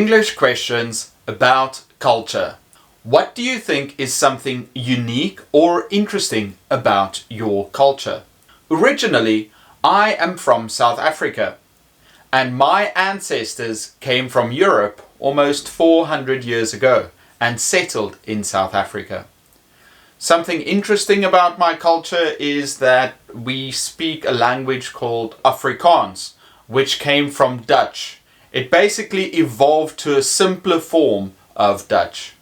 English questions about culture. What do you think is something unique or interesting about your culture? Originally, I am from South Africa, and my ancestors came from Europe almost 400 years ago and settled in South Africa. Something interesting about my culture is that we speak a language called Afrikaans, which came from Dutch. It basically evolved to a simpler form of Dutch.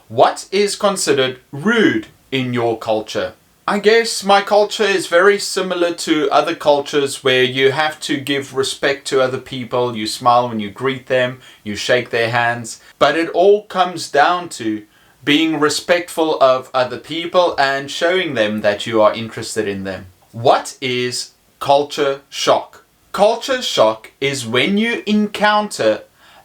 What is considered rude in your culture? I guess my culture is very similar to other cultures where you have to give respect to other people, you smile when you greet them, you shake their hands, but it all comes down to being respectful of other people and showing them that you are interested in them. What is culture shock? Culture shock is when you encounter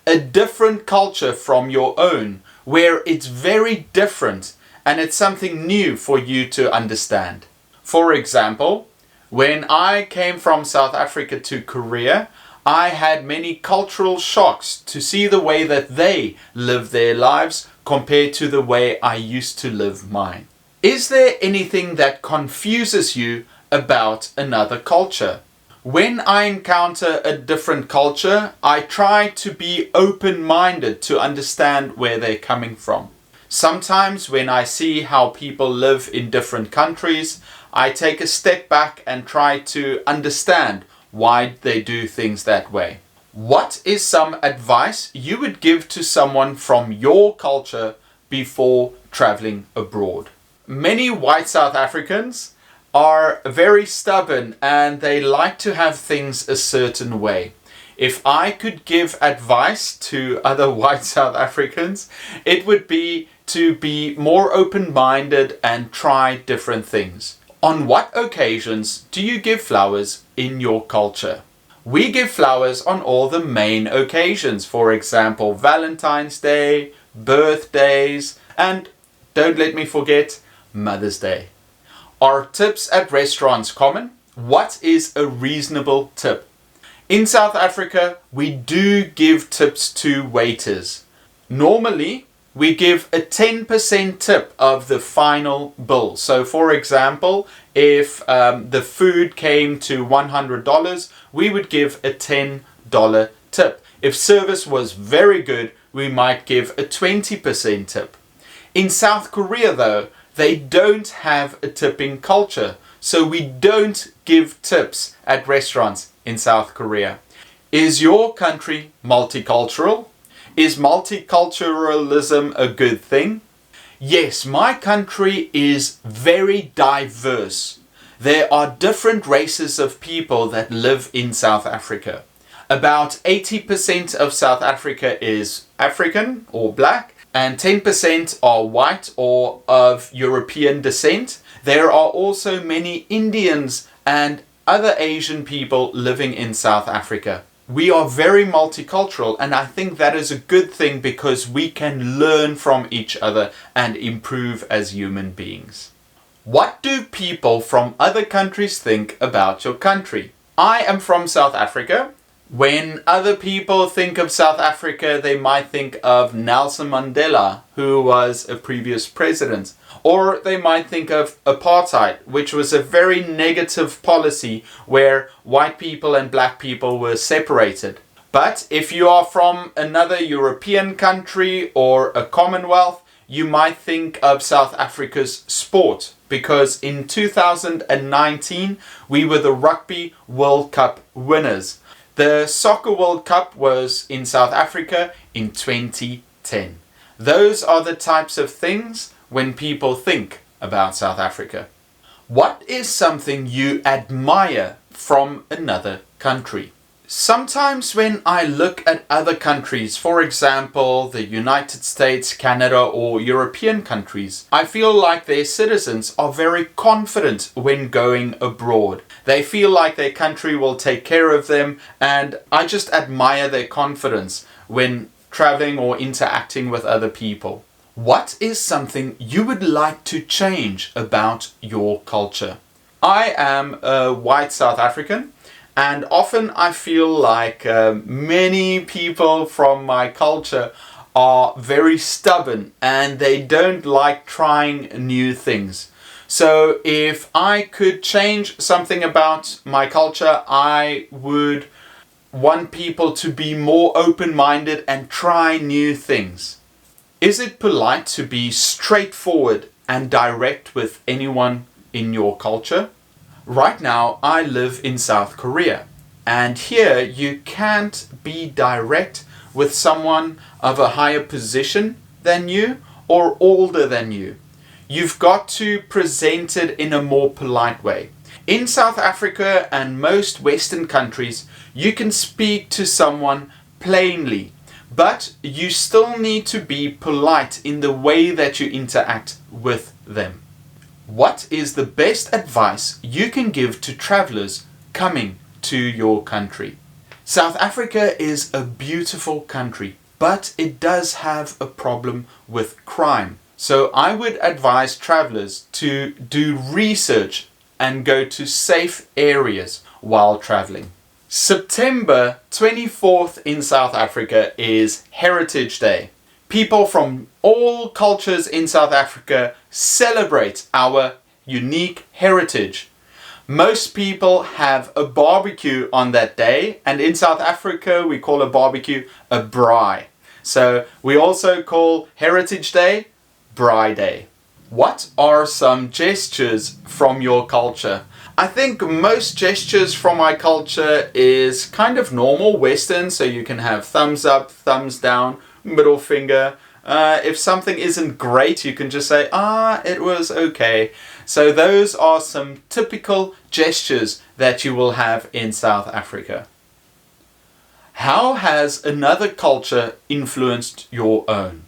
a different culture from your own, where it's very different and it's something new for you to understand. For example, when I came from South Africa to Korea, I had many cultural shocks to see the way that they live their lives compared to the way I used to live mine. Is there anything that confuses you about another culture? When I encounter a different culture, I try to be open-minded to understand where they're coming from. Sometimes when I see how people live in different countries, I take a step back and try to understand why they do things that way. What is some advice you would give to someone from your culture before traveling abroad? Many white South Africans are very stubborn and they like to have things a certain way. If I could give advice to other white South Africans, it would be to be more open-minded and try different things. On what occasions do you give flowers in your culture? We give flowers on all the main occasions, for example, Valentine's Day, birthdays, and don't let me forget, Mother's Day. Are tips at restaurants common? What is a reasonable tip? In South Africa, we do give tips to waiters. Normally, we give a 10% tip of the final bill. So for example, if the food came to $100, we would give a $10 tip. If service was very good, we might give a 20% tip. In South Korea though, they don't have a tipping culture, so we don't give tips at restaurants in South Korea. Is your country multicultural? Is multiculturalism a good thing? Yes, my country is very diverse. There are different races of people that live in South Africa. About 80% of South Africa is African or black, and 10% are white or of European descent. There are also many Indians and other Asian people living in South Africa. We are very multicultural, and I think that is a good thing because we can learn from each other and improve as human beings. What do people from other countries think about your country? I am from South Africa. When other people think of South Africa, they might think of Nelson Mandela, who was a previous president. Or they might think of apartheid, which was a very negative policy where white people and black people were separated. But if you are from another European country or a Commonwealth, you might think of South Africa's sport, because in 2019 we were the Rugby World Cup winners. The Soccer World Cup was in South Africa in 2010. Those are the types of things when people think about South Africa. What is something you admire from another country? Sometimes when I look at other countries, for example, the United States, Canada, or European countries, I feel like their citizens are very confident when going abroad. They feel like their country will take care of them, and I just admire their confidence when traveling or interacting with other people. What is something you would like to change about your culture? I am a white South African, And often I feel like many people from my culture are very stubborn and they don't like trying new things. So if I could change something about my culture, I would want people to be more open-minded and try new things. Is it polite to be straightforward and direct with anyone in your culture? Right now, I live in South Korea, and here you can't be direct with someone of a higher position than you or older than you. You've got to present it in a more polite way. In South Africa and most Western countries, you can speak to someone plainly, but you still need to be polite in the way that you interact with them. What is the best advice you can give to travelers coming to your country? South Africa is a beautiful country, but it does have a problem with crime. So I would advise travelers to do research and go to safe areas while traveling. September 24th in South Africa is Heritage Day. People from all cultures in South Africa celebrate our unique heritage. Most people have a barbecue on that day, and in South Africa we call a barbecue a braai. So we also call Heritage Day Braai Day. What are some gestures from your culture? I think most gestures from my culture is kind of normal Western, so you can have thumbs up, thumbs down, middle finger. If something isn't great, you can just say, it was okay. So those are some typical gestures that you will have in South Africa. How has another culture influenced your own?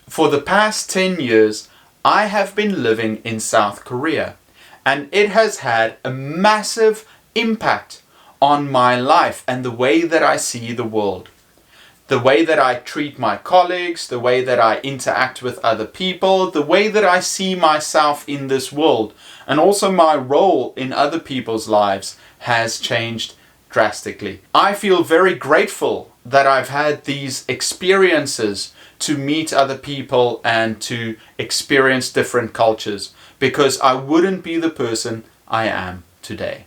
For the past 10 years, I have been living in South Korea, and it has had a massive impact on my life and the way that I see the world. The way that I treat my colleagues, the way that I interact with other people, the way that I see myself in this world, and also my role in other people's lives has changed drastically. I feel very grateful that I've had these experiences to meet other people and to experience different cultures, because I wouldn't be the person I am today.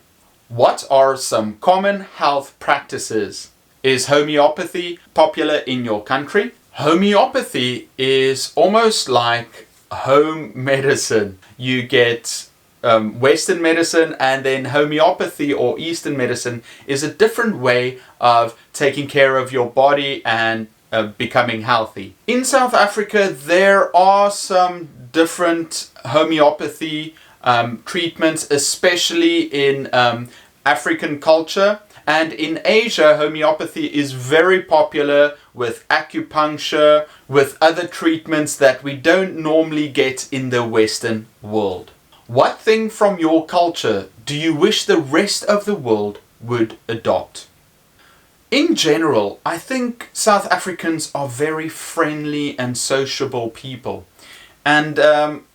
What are some common health practices? Is homeopathy popular in your country? Homeopathy is almost like home medicine. You get Western medicine, and then homeopathy or Eastern medicine is a different way of taking care of your body and becoming healthy. In South Africa, there are some different homeopathy treatments, especially in African culture. And in Asia, homeopathy is very popular with acupuncture, with other treatments that we don't normally get in the Western world. What thing from your culture do you wish the rest of the world would adopt? In general, I think South Africans are very friendly and sociable people. And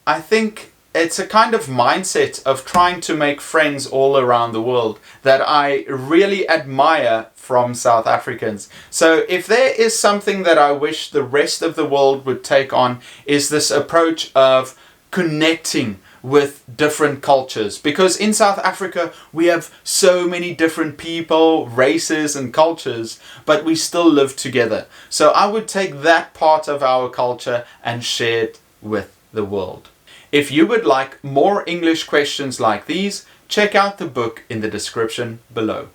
I think it's a kind of mindset of trying to make friends all around the world that I really admire from South Africans. So if there is something that I wish the rest of the world would take on, is this approach of connecting with different cultures. Because in South Africa we have so many different people, races and cultures, but we still live together. So I would take that part of our culture and share it with the world. If you would like more English questions like these, check out the book in the description below.